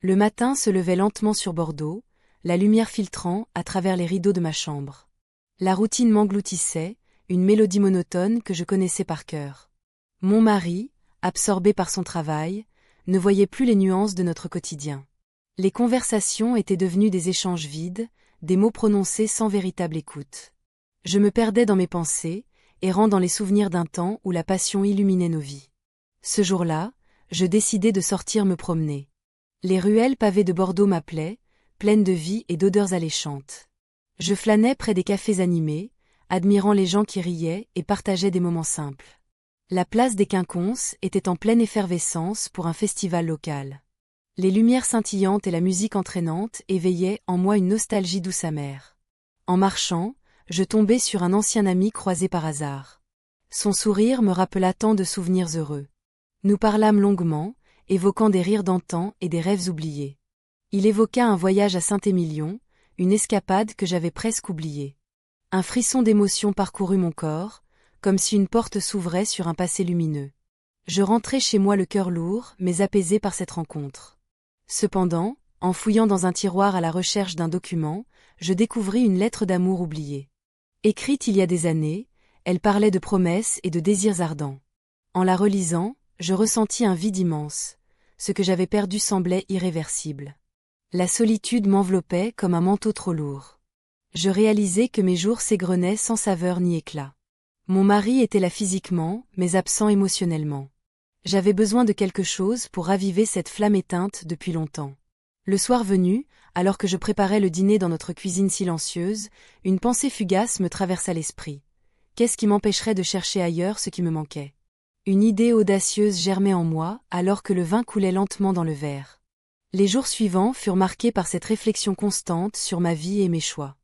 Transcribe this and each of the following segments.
Le matin se levait lentement sur Bordeaux, la lumière filtrant à travers les rideaux de ma chambre. La routine m'engloutissait, une mélodie monotone que je connaissais par cœur. Mon mari, absorbé par son travail, ne voyait plus les nuances de notre quotidien. Les conversations étaient devenues des échanges vides, des mots prononcés sans véritable écoute. Je me perdais dans mes pensées, errant dans les souvenirs d'un temps où la passion illuminait nos vies. Ce jour-là, je décidai de sortir me promener. Les ruelles pavées de Bordeaux m'appelaient, pleines de vie et d'odeurs alléchantes. Je flânais près des cafés animés, admirant les gens qui riaient et partageaient des moments simples. La place des Quinconces était en pleine effervescence pour un festival local. Les lumières scintillantes et la musique entraînante éveillaient en moi une nostalgie douce amère. En marchant, je tombai sur un ancien ami croisé par hasard. Son sourire me rappela tant de souvenirs heureux. Nous parlâmes longuement, évoquant des rires d'antan et des rêves oubliés. Il évoqua un voyage à Saint-Émilion, une escapade que j'avais presque oubliée. Un frisson d'émotion parcourut mon corps, comme si une porte s'ouvrait sur un passé lumineux. Je rentrai chez moi le cœur lourd, mais apaisé par cette rencontre. Cependant, en fouillant dans un tiroir à la recherche d'un document, je découvris une lettre d'amour oubliée. Écrite il y a des années, elle parlait de promesses et de désirs ardents. En la relisant, je ressentis un vide immense. Ce que j'avais perdu semblait irréversible. La solitude m'enveloppait comme un manteau trop lourd. Je réalisais que mes jours s'égrenaient sans saveur ni éclat. Mon mari était là physiquement, mais absent émotionnellement. J'avais besoin de quelque chose pour raviver cette flamme éteinte depuis longtemps. Le soir venu, alors que je préparais le dîner dans notre cuisine silencieuse, une pensée fugace me traversa l'esprit. Qu'est-ce qui m'empêcherait de chercher ailleurs ce qui me manquait ? Une idée audacieuse germait en moi alors que le vin coulait lentement dans le verre. Les jours suivants furent marqués par cette réflexion constante sur ma vie et mes choix.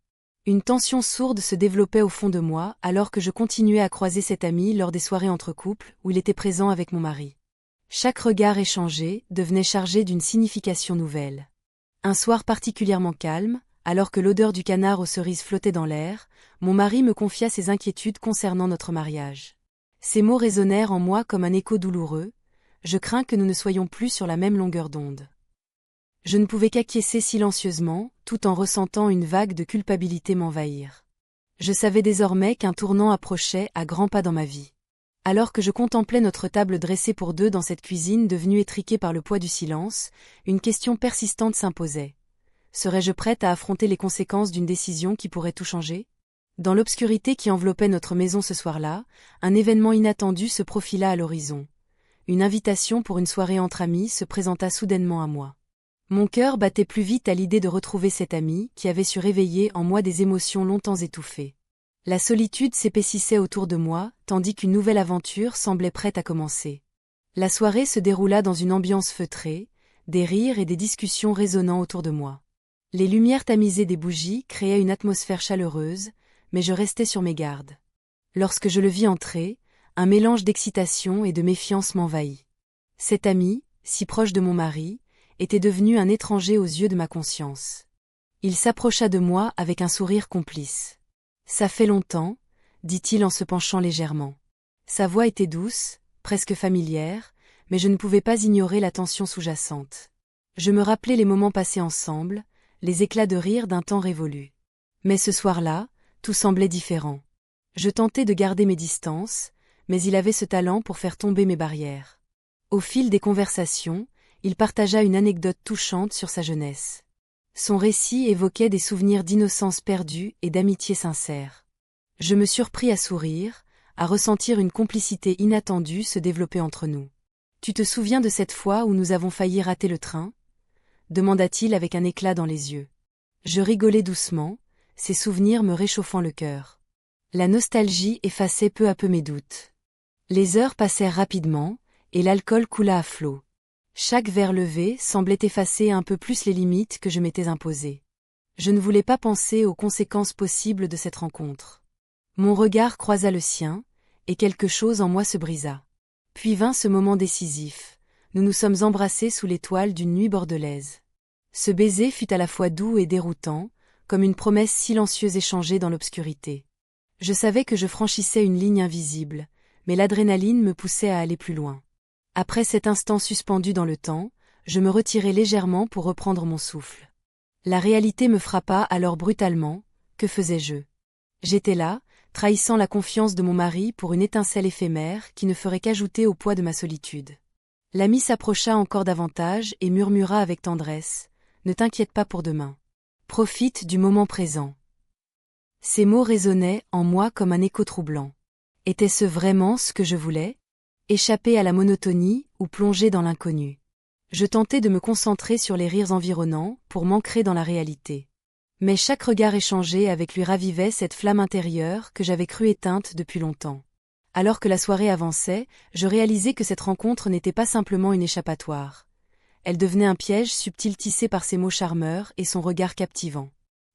Une tension sourde se développait au fond de moi alors que je continuais à croiser cet ami lors des soirées entre couples où il était présent avec mon mari. Chaque regard échangé devenait chargé d'une signification nouvelle. Un soir particulièrement calme, alors que l'odeur du canard aux cerises flottait dans l'air, mon mari me confia ses inquiétudes concernant notre mariage. Ces mots résonnèrent en moi comme un écho douloureux. Je crains que nous ne soyons plus sur la même longueur d'onde. Je ne pouvais qu'acquiescer silencieusement, tout en ressentant une vague de culpabilité m'envahir. Je savais désormais qu'un tournant approchait à grands pas dans ma vie. Alors que je contemplais notre table dressée pour deux dans cette cuisine devenue étriquée par le poids du silence, une question persistante s'imposait. Serais-je prête à affronter les conséquences d'une décision qui pourrait tout changer ? Dans l'obscurité qui enveloppait notre maison ce soir-là, un événement inattendu se profila à l'horizon. Une invitation pour une soirée entre amis se présenta soudainement à moi. Mon cœur battait plus vite à l'idée de retrouver cet ami qui avait su réveiller en moi des émotions longtemps étouffées. La solitude s'épaississait autour de moi, tandis qu'une nouvelle aventure semblait prête à commencer. La soirée se déroula dans une ambiance feutrée, des rires et des discussions résonnant autour de moi. Les lumières tamisées des bougies créaient une atmosphère chaleureuse, mais je restais sur mes gardes. Lorsque je le vis entrer, un mélange d'excitation et de méfiance m'envahit. Cet ami, si proche de mon mari, était devenu un étranger aux yeux de ma conscience. Il s'approcha de moi avec un sourire complice. « Ça fait longtemps », dit-il en se penchant légèrement. Sa voix était douce, presque familière, mais je ne pouvais pas ignorer la tension sous-jacente. Je me rappelais les moments passés ensemble, les éclats de rire d'un temps révolu. Mais ce soir-là, tout semblait différent. Je tentais de garder mes distances, mais il avait ce talent pour faire tomber mes barrières. Au fil des conversations, il partagea une anecdote touchante sur sa jeunesse. Son récit évoquait des souvenirs d'innocence perdue et d'amitié sincère. Je me surpris à sourire, à ressentir une complicité inattendue se développer entre nous. « Tu te souviens de cette fois où nous avons failli rater le train ?» demanda-t-il avec un éclat dans les yeux. Je rigolai doucement, ces souvenirs me réchauffant le cœur. La nostalgie effaçait peu à peu mes doutes. Les heures passèrent rapidement, et l'alcool coula à flots. Chaque verre levé semblait effacer un peu plus les limites que je m'étais imposées. Je ne voulais pas penser aux conséquences possibles de cette rencontre. Mon regard croisa le sien, et quelque chose en moi se brisa. Puis vint ce moment décisif. Nous nous sommes embrassés sous l'étoile d'une nuit bordelaise. Ce baiser fut à la fois doux et déroutant, comme une promesse silencieuse échangée dans l'obscurité. Je savais que je franchissais une ligne invisible, mais l'adrénaline me poussait à aller plus loin. Après cet instant suspendu dans le temps, je me retirai légèrement pour reprendre mon souffle. La réalité me frappa alors brutalement. Que faisais-je? J'étais là, trahissant la confiance de mon mari pour une étincelle éphémère qui ne ferait qu'ajouter au poids de ma solitude. L'ami s'approcha encore davantage et murmura avec tendresse. Ne t'inquiète pas pour demain. Profite du moment présent. Ces mots résonnaient en moi comme un écho troublant. Était-ce vraiment ce que je voulais? Échapper à la monotonie ou plonger dans l'inconnu? Je tentais de me concentrer sur les rires environnants pour m'ancrer dans la réalité. Mais chaque regard échangé avec lui ravivait cette flamme intérieure que j'avais cru éteinte depuis longtemps. Alors que la soirée avançait, je réalisais que cette rencontre n'était pas simplement une échappatoire. Elle devenait un piège subtil tissé par ses mots charmeurs et son regard captivant.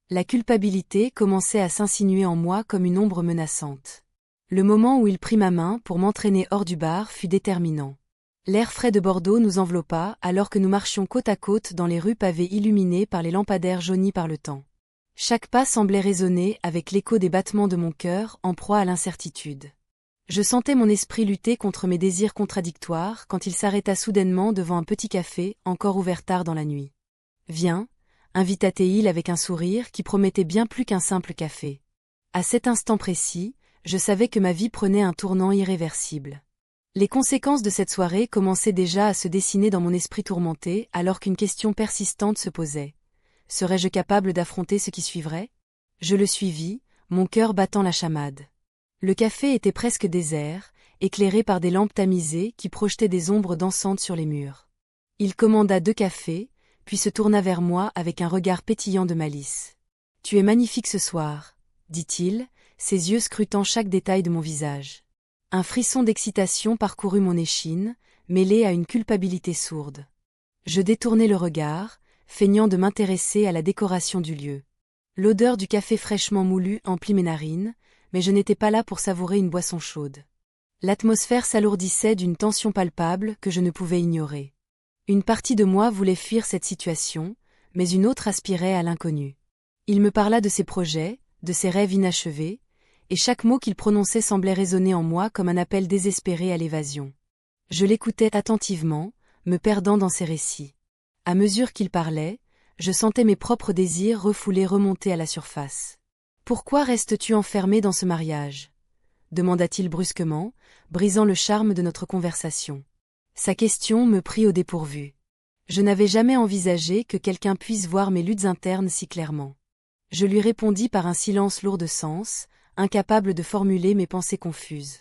La culpabilité commençait à s'insinuer en moi comme une ombre menaçante. Le moment où il prit ma main pour m'entraîner hors du bar fut déterminant. L'air frais de Bordeaux nous enveloppa alors que nous marchions côte à côte dans les rues pavées illuminées par les lampadaires jaunis par le temps. Chaque pas semblait résonner avec l'écho des battements de mon cœur en proie à l'incertitude. Je sentais mon esprit lutter contre mes désirs contradictoires quand il s'arrêta soudainement devant un petit café encore ouvert tard dans la nuit. « Viens », invita-t-il avec un sourire qui promettait bien plus qu'un simple café. À cet instant précis, je savais que ma vie prenait un tournant irréversible. Les conséquences de cette soirée commençaient déjà à se dessiner dans mon esprit tourmenté alors qu'une question persistante se posait. Serais-je capable d'affronter ce qui suivrait? Je le suivis, mon cœur battant la chamade. Le café était presque désert, éclairé par des lampes tamisées qui projetaient des ombres dansantes sur les murs. Il commanda 2 cafés, puis se tourna vers moi avec un regard pétillant de malice. « Tu es magnifique ce soir », dit-il, ses yeux scrutant chaque détail de mon visage. Un frisson d'excitation parcourut mon échine, mêlé à une culpabilité sourde. Je détournai le regard, feignant de m'intéresser à la décoration du lieu. L'odeur du café fraîchement moulu emplit mes narines, mais je n'étais pas là pour savourer une boisson chaude. L'atmosphère s'alourdissait d'une tension palpable que je ne pouvais ignorer. Une partie de moi voulait fuir cette situation, mais une autre aspirait à l'inconnu. Il me parla de ses projets, de ses rêves inachevés, et chaque mot qu'il prononçait semblait résonner en moi comme un appel désespéré à l'évasion. Je l'écoutais attentivement, me perdant dans ses récits. À mesure qu'il parlait, je sentais mes propres désirs refoulés remonter à la surface. « Pourquoi restes-tu enfermé dans ce mariage ?» demanda-t-il brusquement, brisant le charme de notre conversation. Sa question me prit au dépourvu. Je n'avais jamais envisagé que quelqu'un puisse voir mes luttes internes si clairement. Je lui répondis par un silence lourd de sens, incapable de formuler mes pensées confuses.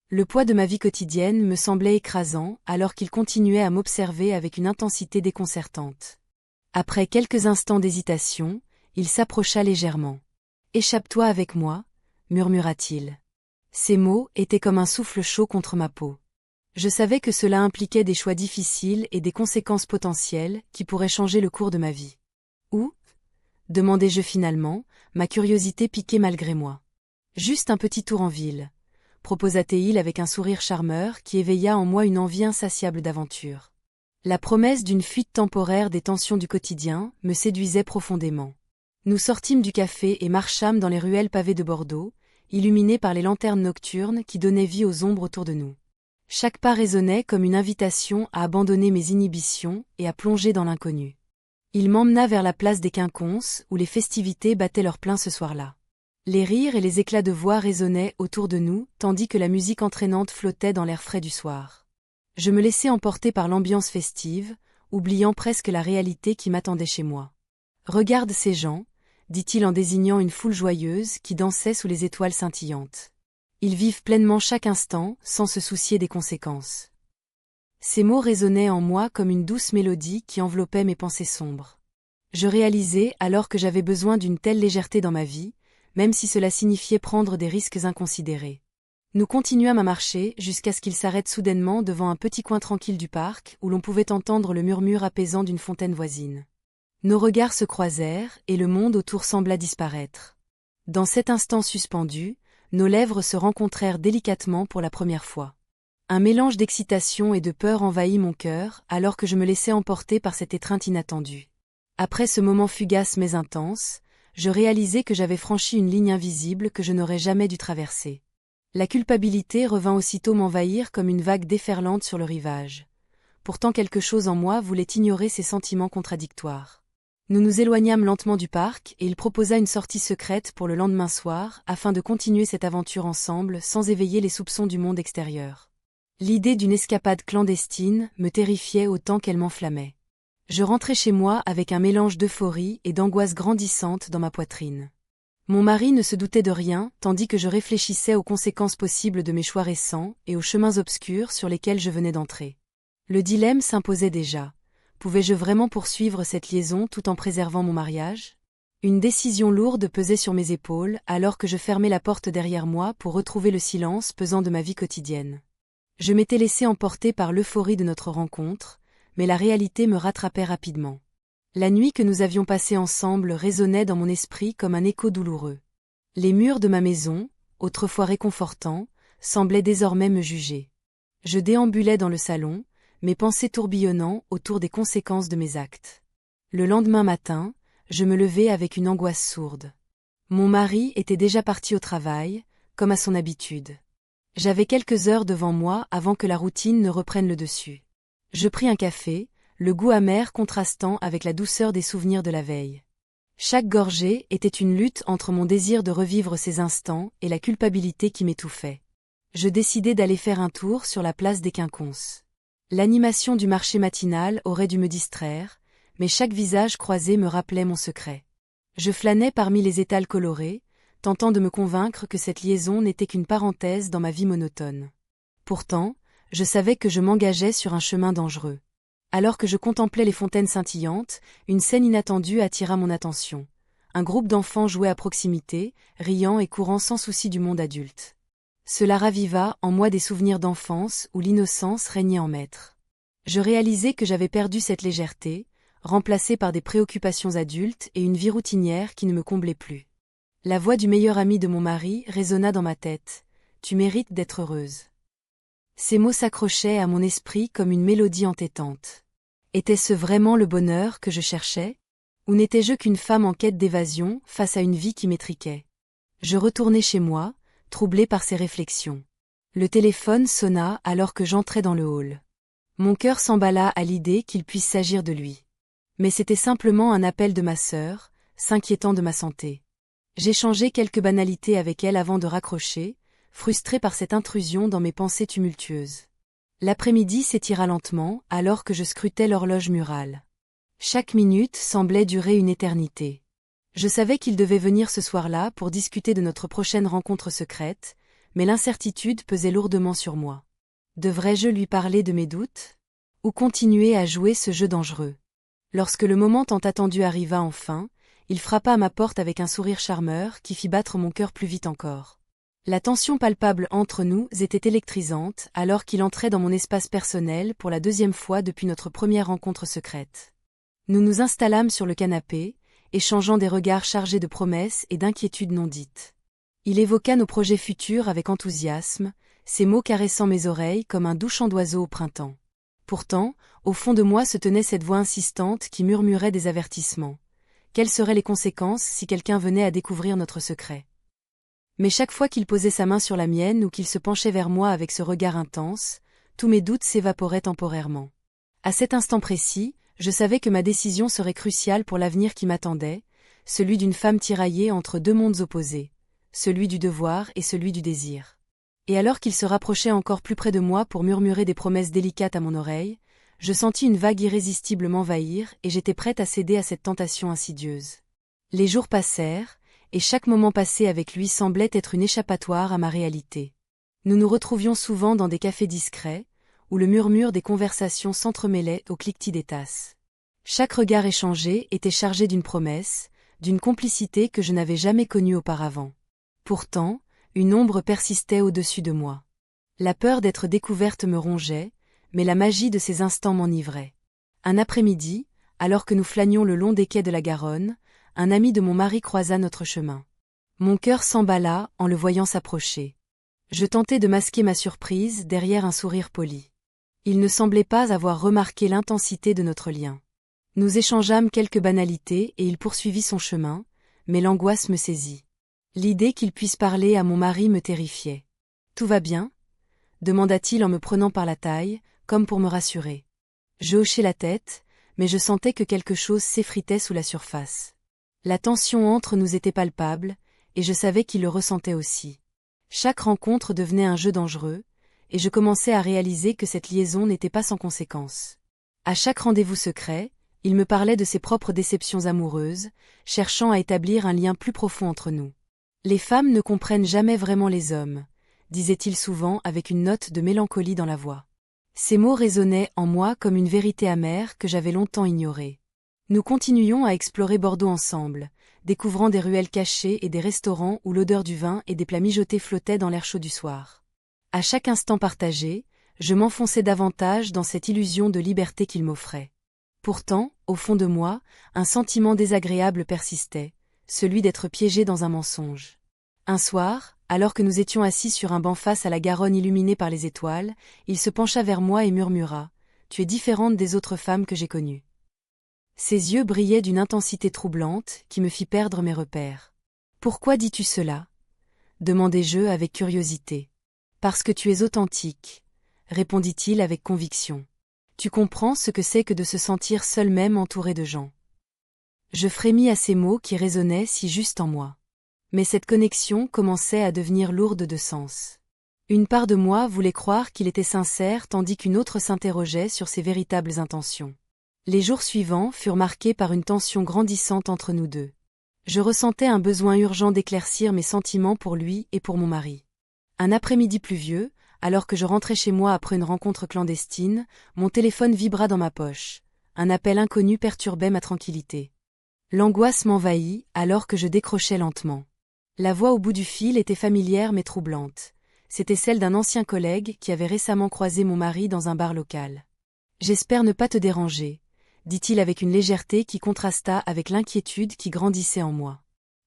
Le poids de ma vie quotidienne me semblait écrasant alors qu'il continuait à m'observer avec une intensité déconcertante. Après quelques instants d'hésitation, il s'approcha légèrement. « Échappe-toi avec moi », murmura-t-il. Ces mots étaient comme un souffle chaud contre ma peau. Je savais que cela impliquait des choix difficiles et des conséquences potentielles qui pourraient changer le cours de ma vie. « Où ?» demandai-je finalement, ma curiosité piquée malgré moi. « Juste un petit tour en ville », proposa-t-il avec un sourire charmeur qui éveilla en moi une envie insatiable d'aventure. La promesse d'une fuite temporaire des tensions du quotidien me séduisait profondément. Nous sortîmes du café et marchâmes dans les ruelles pavées de Bordeaux, illuminées par les lanternes nocturnes qui donnaient vie aux ombres autour de nous. Chaque pas résonnait comme une invitation à abandonner mes inhibitions et à plonger dans l'inconnu. Il m'emmena vers la place des Quinconces où les festivités battaient leur plein ce soir-là. Les rires et les éclats de voix résonnaient autour de nous tandis que la musique entraînante flottait dans l'air frais du soir. Je me laissais emporter par l'ambiance festive, oubliant presque la réalité qui m'attendait chez moi. « Regarde ces gens », dit-il en désignant une foule joyeuse qui dansait sous les étoiles scintillantes. Ils vivent pleinement chaque instant, sans se soucier des conséquences. Ces mots résonnaient en moi comme une douce mélodie qui enveloppait mes pensées sombres. Je réalisais alors que j'avais besoin d'une telle légèreté dans ma vie, même si cela signifiait prendre des risques inconsidérés. Nous continuâmes à marcher jusqu'à ce qu'il s'arrête soudainement devant un petit coin tranquille du parc où l'on pouvait entendre le murmure apaisant d'une fontaine voisine. Nos regards se croisèrent et le monde autour sembla disparaître. Dans cet instant suspendu, nos lèvres se rencontrèrent délicatement pour la première fois. Un mélange d'excitation et de peur envahit mon cœur alors que je me laissais emporter par cette étreinte inattendue. Après ce moment fugace mais intense, je réalisai que j'avais franchi une ligne invisible que je n'aurais jamais dû traverser. La culpabilité revint aussitôt m'envahir comme une vague déferlante sur le rivage. pourtant quelque chose en moi voulait ignorer ces sentiments contradictoires. Nous nous éloignâmes lentement du parc et il proposa une sortie secrète pour le lendemain soir afin de continuer cette aventure ensemble sans éveiller les soupçons du monde extérieur. L'idée d'une escapade clandestine me terrifiait autant qu'elle m'enflammait. Je rentrais chez moi avec un mélange d'euphorie et d'angoisse grandissante dans ma poitrine. Mon mari ne se doutait de rien, tandis que je réfléchissais aux conséquences possibles de mes choix récents et aux chemins obscurs sur lesquels je venais d'entrer. Le dilemme s'imposait déjà. Pouvais-je vraiment poursuivre cette liaison tout en préservant mon mariage? Une décision lourde pesait sur mes épaules alors que je fermais la porte derrière moi pour retrouver le silence pesant de ma vie quotidienne. Je m'étais laissé emporter par l'euphorie de notre rencontre, mais la réalité me rattrapait rapidement. La nuit que nous avions passée ensemble résonnait dans mon esprit comme un écho douloureux. Les murs de ma maison, autrefois réconfortants, semblaient désormais me juger. Je déambulais dans le salon, mes pensées tourbillonnant autour des conséquences de mes actes. Le lendemain matin, je me levai avec une angoisse sourde. Mon mari était déjà parti au travail, comme à son habitude. J'avais quelques heures devant moi avant que la routine ne reprenne le dessus. Je pris un café, le goût amer contrastant avec la douceur des souvenirs de la veille. Chaque gorgée était une lutte entre mon désir de revivre ces instants et la culpabilité qui m'étouffait. Je décidai d'aller faire un tour sur la place des Quinconces. L'animation du marché matinal aurait dû me distraire, mais chaque visage croisé me rappelait mon secret. Je flânais parmi les étals colorés, tentant de me convaincre que cette liaison n'était qu'une parenthèse dans ma vie monotone. Pourtant, je savais que je m'engageais sur un chemin dangereux. Alors que je contemplais les fontaines scintillantes, une scène inattendue attira mon attention. Un groupe d'enfants jouait à proximité, riant et courant sans souci du monde adulte. Cela raviva en moi des souvenirs d'enfance où l'innocence régnait en maître. Je réalisai que j'avais perdu cette légèreté, remplacée par des préoccupations adultes et une vie routinière qui ne me comblait plus. La voix du meilleur ami de mon mari résonna dans ma tête. « Tu mérites d'être heureuse. » Ces mots s'accrochaient à mon esprit comme une mélodie entêtante. Était-ce vraiment le bonheur que je cherchais? Ou n'étais-je qu'une femme en quête d'évasion face à une vie qui m'étriquait? Je retournai chez moi, troublé par ces réflexions. Le téléphone sonna alors que j'entrais dans le hall. Mon cœur s'emballa à l'idée qu'il puisse s'agir de lui. Mais c'était simplement un appel de ma sœur, s'inquiétant de ma santé. J'échangeai quelques banalités avec elle avant de raccrocher, frustré par cette intrusion dans mes pensées tumultueuses. L'après-midi s'étira lentement alors que je scrutais l'horloge murale. Chaque minute semblait durer une éternité. Je savais qu'il devait venir ce soir-là pour discuter de notre prochaine rencontre secrète, mais l'incertitude pesait lourdement sur moi. Devrais-je lui parler de mes doutes? Ou continuer à jouer ce jeu dangereux? Lorsque le moment tant attendu arriva enfin, il frappa à ma porte avec un sourire charmeur qui fit battre mon cœur plus vite encore. La tension palpable entre nous était électrisante alors qu'il entrait dans mon espace personnel pour la deuxième fois depuis notre première rencontre secrète. Nous nous installâmes sur le canapé, échangeant des regards chargés de promesses et d'inquiétudes non dites. Il évoqua nos projets futurs avec enthousiasme, ses mots caressant mes oreilles comme un doux chant d'oiseau au printemps. Pourtant, au fond de moi se tenait cette voix insistante qui murmurait des avertissements. Quelles seraient les conséquences si quelqu'un venait à découvrir notre secret? Mais chaque fois qu'il posait sa main sur la mienne ou qu'il se penchait vers moi avec ce regard intense, tous mes doutes s'évaporaient temporairement. À cet instant précis, je savais que ma décision serait cruciale pour l'avenir qui m'attendait, celui d'une femme tiraillée entre deux mondes opposés, celui du devoir et celui du désir. Et alors qu'il se rapprochait encore plus près de moi pour murmurer des promesses délicates à mon oreille, je sentis une vague irrésistible m'envahir et j'étais prête à céder à cette tentation insidieuse. Les jours passèrent, et chaque moment passé avec lui semblait être une échappatoire à ma réalité. Nous nous retrouvions souvent dans des cafés discrets, où le murmure des conversations s'entremêlait au cliquetis des tasses. Chaque regard échangé était chargé d'une promesse, d'une complicité que je n'avais jamais connue auparavant. Pourtant, une ombre persistait au-dessus de moi. La peur d'être découverte me rongeait, mais la magie de ces instants m'enivrait. Un après-midi, alors que nous flânions le long des quais de la Garonne, un ami de mon mari croisa notre chemin. Mon cœur s'emballa en le voyant s'approcher. Je tentai de masquer ma surprise derrière un sourire poli. Il ne semblait pas avoir remarqué l'intensité de notre lien. Nous échangeâmes quelques banalités et il poursuivit son chemin, mais l'angoisse me saisit. L'idée qu'il puisse parler à mon mari me terrifiait. « Tout va bien ?» demanda-t-il en me prenant par la taille, comme pour me rassurer. Je hochai la tête, mais je sentais que quelque chose s'effritait sous la surface. La tension entre nous était palpable, et je savais qu'il le ressentait aussi. Chaque rencontre devenait un jeu dangereux, et je commençais à réaliser que cette liaison n'était pas sans conséquence. À chaque rendez-vous secret, il me parlait de ses propres déceptions amoureuses, cherchant à établir un lien plus profond entre nous. Les femmes ne comprennent jamais vraiment les hommes, disait-il souvent avec une note de mélancolie dans la voix. Ces mots résonnaient en moi comme une vérité amère que j'avais longtemps ignorée. Nous continuions à explorer Bordeaux ensemble, découvrant des ruelles cachées et des restaurants où l'odeur du vin et des plats mijotés flottait dans l'air chaud du soir. À chaque instant partagé, je m'enfonçais davantage dans cette illusion de liberté qu'il m'offrait. Pourtant, au fond de moi, un sentiment désagréable persistait, celui d'être piégé dans un mensonge. Un soir, alors que nous étions assis sur un banc face à la Garonne illuminée par les étoiles, il se pencha vers moi et murmura « Tu es différente des autres femmes que j'ai connues. » Ses yeux brillaient d'une intensité troublante qui me fit perdre mes repères. « Pourquoi dis-tu cela » demandai-je avec curiosité. « Parce que tu es authentique, » répondit-il avec conviction. « Tu comprends ce que c'est que de se sentir seul même entouré de gens. » Je frémis à ces mots qui résonnaient si juste en moi. Mais cette connexion commençait à devenir lourde de sens. Une part de moi voulait croire qu'il était sincère tandis qu'une autre s'interrogeait sur ses véritables intentions. Les jours suivants furent marqués par une tension grandissante entre nous deux. Je ressentais un besoin urgent d'éclaircir mes sentiments pour lui et pour mon mari. Un après-midi pluvieux, alors que je rentrais chez moi après une rencontre clandestine, mon téléphone vibra dans ma poche. Un appel inconnu perturbait ma tranquillité. L'angoisse m'envahit alors que je décrochais lentement. La voix au bout du fil était familière mais troublante. C'était celle d'un ancien collègue qui avait récemment croisé mon mari dans un bar local. « J'espère ne pas te déranger », dit-il avec une légèreté qui contrasta avec l'inquiétude qui grandissait en moi.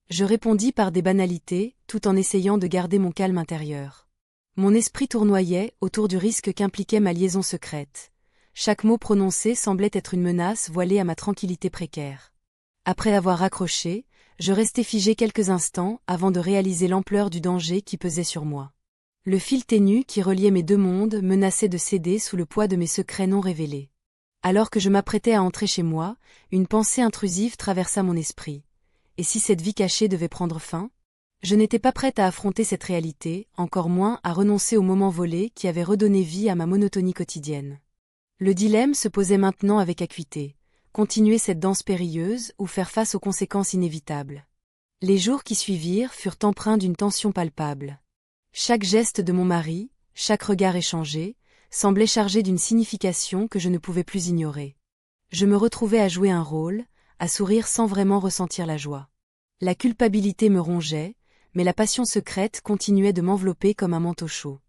Je répondis par des banalités, tout en essayant de garder mon calme intérieur. Mon esprit tournoyait autour du risque qu'impliquait ma liaison secrète. Chaque mot prononcé semblait être une menace voilée à ma tranquillité précaire. Après avoir raccroché, je restai figé quelques instants avant de réaliser l'ampleur du danger qui pesait sur moi. Le fil ténu qui reliait mes deux mondes menaçait de céder sous le poids de mes secrets non révélés. Alors que je m'apprêtais à entrer chez moi, une pensée intrusive traversa mon esprit. Et si cette vie cachée devait prendre fin ? Je n'étais pas prête à affronter cette réalité, encore moins à renoncer au moment volé qui avait redonné vie à ma monotonie quotidienne. Le dilemme se posait maintenant avec acuité. Continuer cette danse périlleuse ou faire face aux conséquences inévitables. Les jours qui suivirent furent empreints d'une tension palpable. Chaque geste de mon mari, chaque regard échangé, semblait chargé d'une signification que je ne pouvais plus ignorer. Je me retrouvais à jouer un rôle, à sourire sans vraiment ressentir la joie. La culpabilité me rongeait, mais la passion secrète continuait de m'envelopper comme un manteau chaud.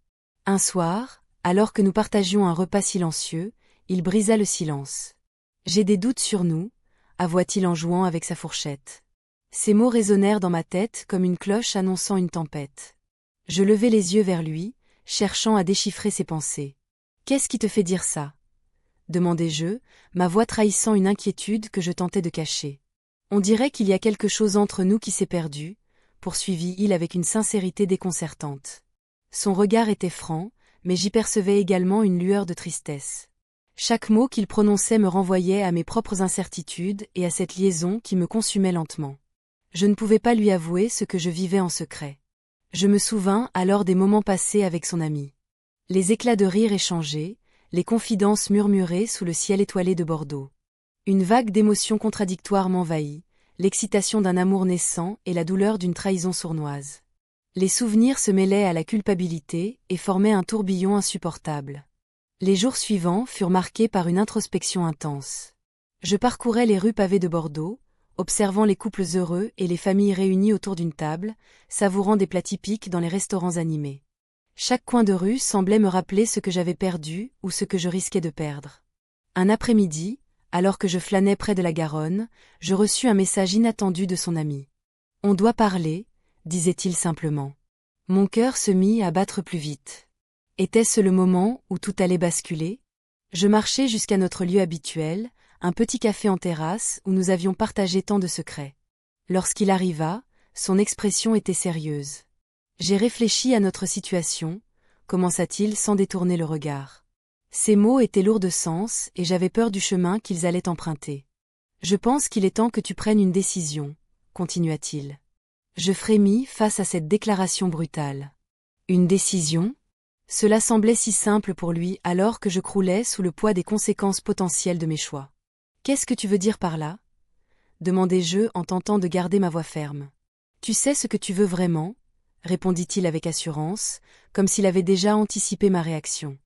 Un soir, alors que nous partagions un repas silencieux, il brisa le silence. « J'ai des doutes sur nous », avoua-t-il en jouant avec sa fourchette. Ces mots résonnèrent dans ma tête comme une cloche annonçant une tempête. Je levai les yeux vers lui, cherchant à déchiffrer ses pensées. « Qu'est-ce qui te fait dire ça ?» demandai-je, ma voix trahissant une inquiétude que je tentais de cacher. « On dirait qu'il y a quelque chose entre nous qui s'est perdu », poursuivit-il avec une sincérité déconcertante. Son regard était franc, mais j'y percevais également une lueur de tristesse. Chaque mot qu'il prononçait me renvoyait à mes propres incertitudes et à cette liaison qui me consumait lentement. Je ne pouvais pas lui avouer ce que je vivais en secret. Je me souvins alors des moments passés avec son ami. Les éclats de rire échangés, les confidences murmurées sous le ciel étoilé de Bordeaux. Une vague d'émotions contradictoires m'envahit, l'excitation d'un amour naissant et la douleur d'une trahison sournoise. Les souvenirs se mêlaient à la culpabilité et formaient un tourbillon insupportable. Les jours suivants furent marqués par une introspection intense. Je parcourais les rues pavées de Bordeaux, observant les couples heureux et les familles réunies autour d'une table, savourant des plats typiques dans les restaurants animés. Chaque coin de rue semblait me rappeler ce que j'avais perdu ou ce que je risquais de perdre. Un après-midi, alors que je flânais près de la Garonne, je reçus un message inattendu de son ami. « On doit parler », disait-il simplement. Mon cœur se mit à battre plus vite. Était-ce le moment où tout allait basculer ? Je marchai jusqu'à notre lieu habituel, un petit café en terrasse où nous avions partagé tant de secrets. Lorsqu'il arriva, son expression était sérieuse. « J'ai réfléchi à notre situation », commença-t-il sans détourner le regard. « Ces mots étaient lourds de sens et j'avais peur du chemin qu'ils allaient emprunter. Je pense qu'il est temps que tu prennes une décision, continua-t-il. Je frémis face à cette déclaration brutale. Une décision ? Cela semblait si simple pour lui alors que je croulais sous le poids des conséquences potentielles de mes choix. Qu'est-ce que tu veux dire par là ? Demandai-je en tentant de garder ma voix ferme. Tu sais ce que tu veux vraiment ? Répondit-il avec assurance, comme s'il avait déjà anticipé ma réaction.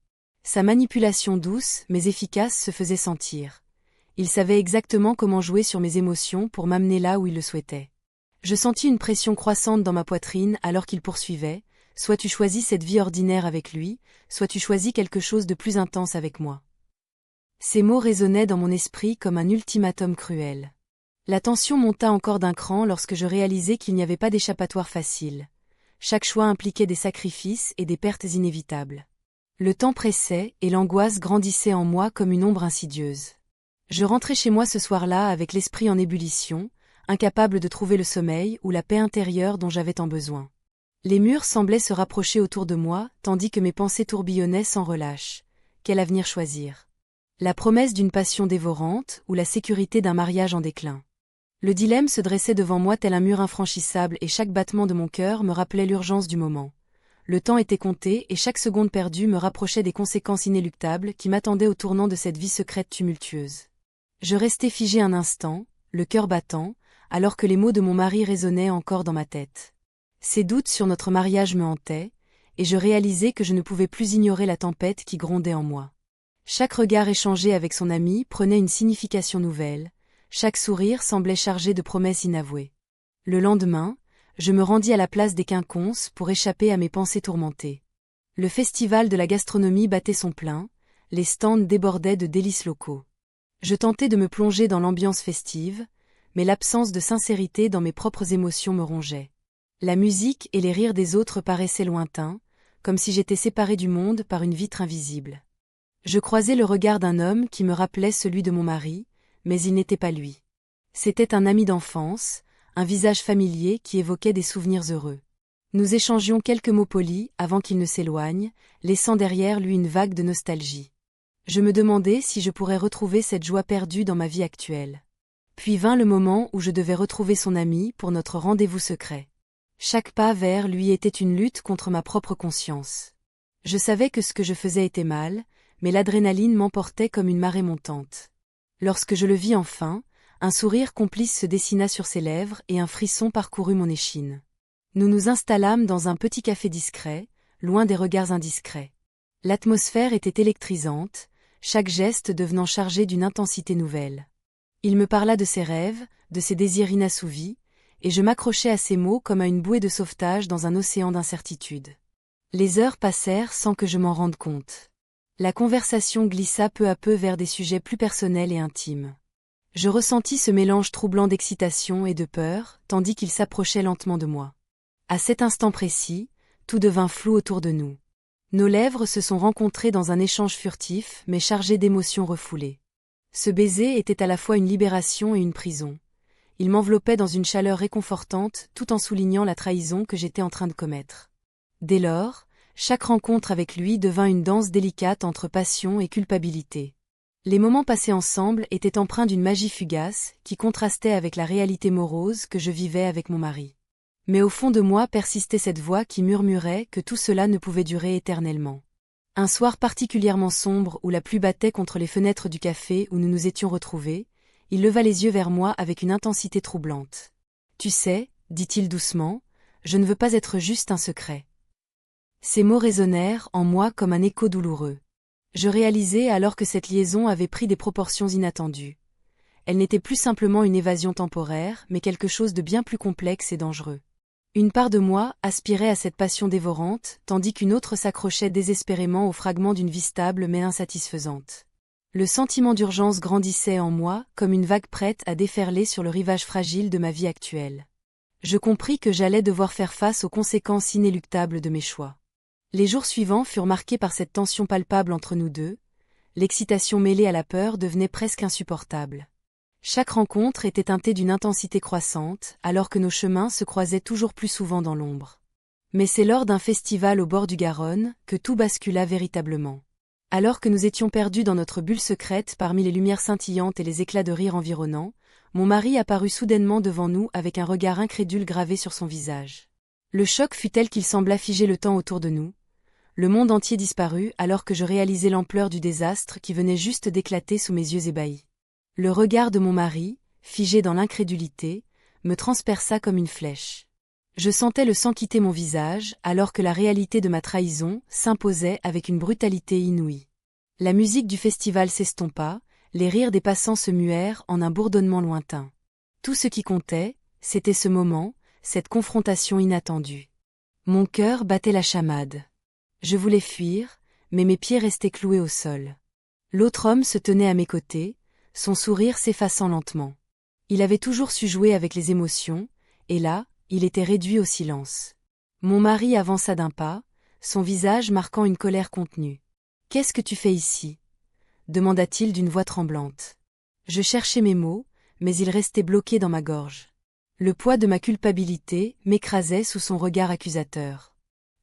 Sa manipulation douce mais efficace se faisait sentir. Il savait exactement comment jouer sur mes émotions pour m'amener là où il le souhaitait. Je sentis une pression croissante dans ma poitrine alors qu'il poursuivait. Soit tu choisis cette vie ordinaire avec lui, soit tu choisis quelque chose de plus intense avec moi. Ces mots résonnaient dans mon esprit comme un ultimatum cruel. La tension monta encore d'un cran lorsque je réalisai qu'il n'y avait pas d'échappatoire facile. Chaque choix impliquait des sacrifices et des pertes inévitables. Le temps pressait et l'angoisse grandissait en moi comme une ombre insidieuse. Je rentrai chez moi ce soir-là avec l'esprit en ébullition, incapable de trouver le sommeil ou la paix intérieure dont j'avais tant besoin. Les murs semblaient se rapprocher autour de moi, tandis que mes pensées tourbillonnaient sans relâche. Quel avenir choisir ? La promesse d'une passion dévorante ou la sécurité d'un mariage en déclin. Le dilemme se dressait devant moi tel un mur infranchissable et chaque battement de mon cœur me rappelait l'urgence du moment. Le temps était compté et chaque seconde perdue me rapprochait des conséquences inéluctables qui m'attendaient au tournant de cette vie secrète tumultueuse. Je restai figé un instant, le cœur battant, alors que les mots de mon mari résonnaient encore dans ma tête. Ses doutes sur notre mariage me hantaient, et je réalisai que je ne pouvais plus ignorer la tempête qui grondait en moi. Chaque regard échangé avec son ami prenait une signification nouvelle, chaque sourire semblait chargé de promesses inavouées. Le lendemain, je me rendis à la place des Quinconces pour échapper à mes pensées tourmentées. Le festival de la gastronomie battait son plein, les stands débordaient de délices locaux. Je tentais de me plonger dans l'ambiance festive, mais l'absence de sincérité dans mes propres émotions me rongeait. La musique et les rires des autres paraissaient lointains, comme si j'étais séparé du monde par une vitre invisible. Je croisai le regard d'un homme qui me rappelait celui de mon mari, mais il n'était pas lui. C'était un ami d'enfance, un visage familier qui évoquait des souvenirs heureux. Nous échangions quelques mots polis avant qu'il ne s'éloigne, laissant derrière lui une vague de nostalgie. Je me demandais si je pourrais retrouver cette joie perdue dans ma vie actuelle. Puis vint le moment où je devais retrouver son ami pour notre rendez-vous secret. Chaque pas vers lui était une lutte contre ma propre conscience. Je savais que ce que je faisais était mal, mais l'adrénaline m'emportait comme une marée montante. Lorsque je le vis enfin, un sourire complice se dessina sur ses lèvres et un frisson parcourut mon échine. Nous nous installâmes dans un petit café discret, loin des regards indiscrets. L'atmosphère était électrisante, chaque geste devenant chargé d'une intensité nouvelle. Il me parla de ses rêves, de ses désirs inassouvis, et je m'accrochai à ces mots comme à une bouée de sauvetage dans un océan d'incertitude. Les heures passèrent sans que je m'en rende compte. La conversation glissa peu à peu vers des sujets plus personnels et intimes. Je ressentis ce mélange troublant d'excitation et de peur, tandis qu'il s'approchait lentement de moi. À cet instant précis, tout devint flou autour de nous. Nos lèvres se sont rencontrées dans un échange furtif mais chargé d'émotions refoulées. Ce baiser était à la fois une libération et une prison. Il m'enveloppait dans une chaleur réconfortante tout en soulignant la trahison que j'étais en train de commettre. Dès lors, chaque rencontre avec lui devint une danse délicate entre passion et culpabilité. Les moments passés ensemble étaient empreints d'une magie fugace qui contrastait avec la réalité morose que je vivais avec mon mari. Mais au fond de moi persistait cette voix qui murmurait que tout cela ne pouvait durer éternellement. Un soir particulièrement sombre où la pluie battait contre les fenêtres du café où nous nous étions retrouvés, il leva les yeux vers moi avec une intensité troublante. « Tu sais, dit-il doucement, je ne veux pas être juste un secret. » Ces mots résonnèrent en moi comme un écho douloureux. Je réalisai alors que cette liaison avait pris des proportions inattendues. Elle n'était plus simplement une évasion temporaire, mais quelque chose de bien plus complexe et dangereux. Une part de moi aspirait à cette passion dévorante, tandis qu'une autre s'accrochait désespérément aux fragments d'une vie stable mais insatisfaisante. Le sentiment d'urgence grandissait en moi comme une vague prête à déferler sur le rivage fragile de ma vie actuelle. Je compris que j'allais devoir faire face aux conséquences inéluctables de mes choix. Les jours suivants furent marqués par cette tension palpable entre nous deux, l'excitation mêlée à la peur devenait presque insupportable. Chaque rencontre était teintée d'une intensité croissante, alors que nos chemins se croisaient toujours plus souvent dans l'ombre. Mais c'est lors d'un festival au bord du Garonne que tout bascula véritablement. Alors que nous étions perdus dans notre bulle secrète parmi les lumières scintillantes et les éclats de rire environnants, mon mari apparut soudainement devant nous avec un regard incrédule gravé sur son visage. Le choc fut tel qu'il sembla figer le temps autour de nous. Le monde entier disparut alors que je réalisais l'ampleur du désastre qui venait juste d'éclater sous mes yeux ébahis. Le regard de mon mari, figé dans l'incrédulité, me transperça comme une flèche. Je sentais le sang quitter mon visage alors que la réalité de ma trahison s'imposait avec une brutalité inouïe. La musique du festival s'estompa, les rires des passants se muèrent en un bourdonnement lointain. Tout ce qui comptait, c'était ce moment, cette confrontation inattendue. Mon cœur battait la chamade. Je voulais fuir, mais mes pieds restaient cloués au sol. L'autre homme se tenait à mes côtés, son sourire s'effaçant lentement. Il avait toujours su jouer avec les émotions, et là, il était réduit au silence. Mon mari avança d'un pas, son visage marquant une colère contenue. « Qu'est-ce que tu fais ici ?» demanda-t-il d'une voix tremblante. Je cherchais mes mots, mais ils restaient bloqués dans ma gorge. Le poids de ma culpabilité m'écrasait sous son regard accusateur.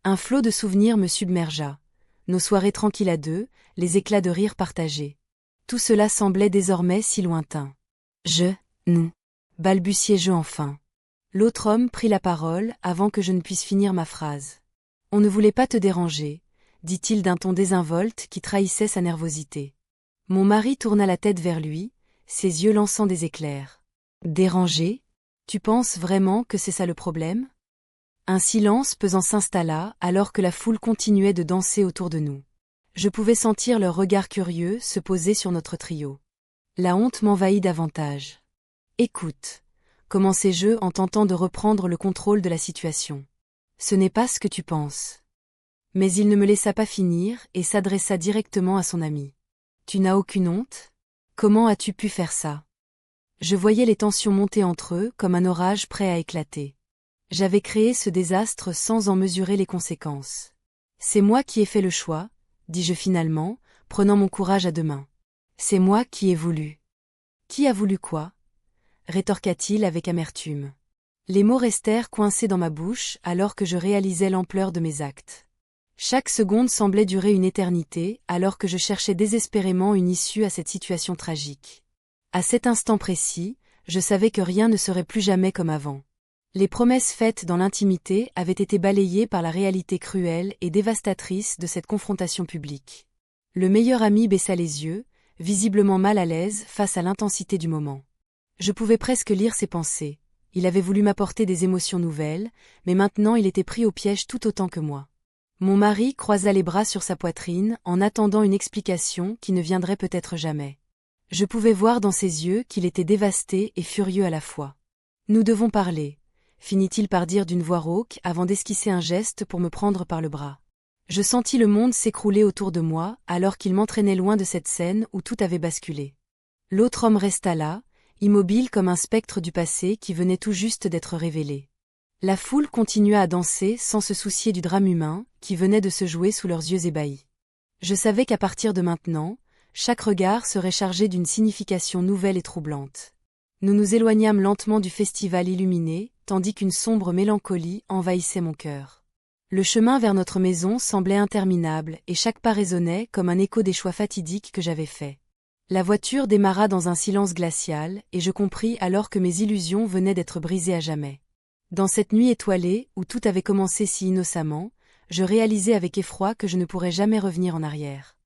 Un flot de souvenirs me submergea. Nos soirées tranquilles à deux, les éclats de rire partagés. Tout cela semblait désormais si lointain. Nous, balbutiai-je enfin. L'autre homme prit la parole avant que je ne puisse finir ma phrase. On ne voulait pas te déranger, dit-il d'un ton désinvolte qui trahissait sa nervosité. Mon mari tourna la tête vers lui, ses yeux lançant des éclairs. Déranger ? Tu penses vraiment que c'est ça le problème ? Un silence pesant s'installa alors que la foule continuait de danser autour de nous. Je pouvais sentir leurs regards curieux se poser sur notre trio. La honte m'envahit davantage. Écoute, commençai-je en tentant de reprendre le contrôle de la situation. Ce n'est pas ce que tu penses. Mais il ne me laissa pas finir et s'adressa directement à son ami. Tu n'as aucune honte ? Comment as-tu pu faire ça ? Je voyais les tensions monter entre eux comme un orage prêt à éclater. J'avais créé ce désastre sans en mesurer les conséquences. C'est moi qui ai fait le choix, dis-je finalement, prenant mon courage à deux mains. C'est moi qui ai voulu. Qui a voulu quoi ? Rétorqua-t-il avec amertume. Les mots restèrent coincés dans ma bouche alors que je réalisais l'ampleur de mes actes. Chaque seconde semblait durer une éternité alors que je cherchais désespérément une issue à cette situation tragique. À cet instant précis, je savais que rien ne serait plus jamais comme avant. Les promesses faites dans l'intimité avaient été balayées par la réalité cruelle et dévastatrice de cette confrontation publique. Le meilleur ami baissa les yeux, visiblement mal à l'aise face à l'intensité du moment. Je pouvais presque lire ses pensées. Il avait voulu m'apporter des émotions nouvelles, mais maintenant il était pris au piège tout autant que moi. Mon mari croisa les bras sur sa poitrine en attendant une explication qui ne viendrait peut-être jamais. Je pouvais voir dans ses yeux qu'il était dévasté et furieux à la fois. « Nous devons parler », finit-il par dire d'une voix rauque avant d'esquisser un geste pour me prendre par le bras. Je sentis le monde s'écrouler autour de moi alors qu'il m'entraînait loin de cette scène où tout avait basculé. L'autre homme resta là, immobile comme un spectre du passé qui venait tout juste d'être révélé. La foule continua à danser sans se soucier du drame humain qui venait de se jouer sous leurs yeux ébahis. Je savais qu'à partir de maintenant, chaque regard serait chargé d'une signification nouvelle et troublante. Nous nous éloignâmes lentement du festival illuminé, tandis qu'une sombre mélancolie envahissait mon cœur. Le chemin vers notre maison semblait interminable et chaque pas résonnait comme un écho des choix fatidiques que j'avais faits. La voiture démarra dans un silence glacial et je compris alors que mes illusions venaient d'être brisées à jamais. Dans cette nuit étoilée où tout avait commencé si innocemment, je réalisais avec effroi que je ne pourrais jamais revenir en arrière.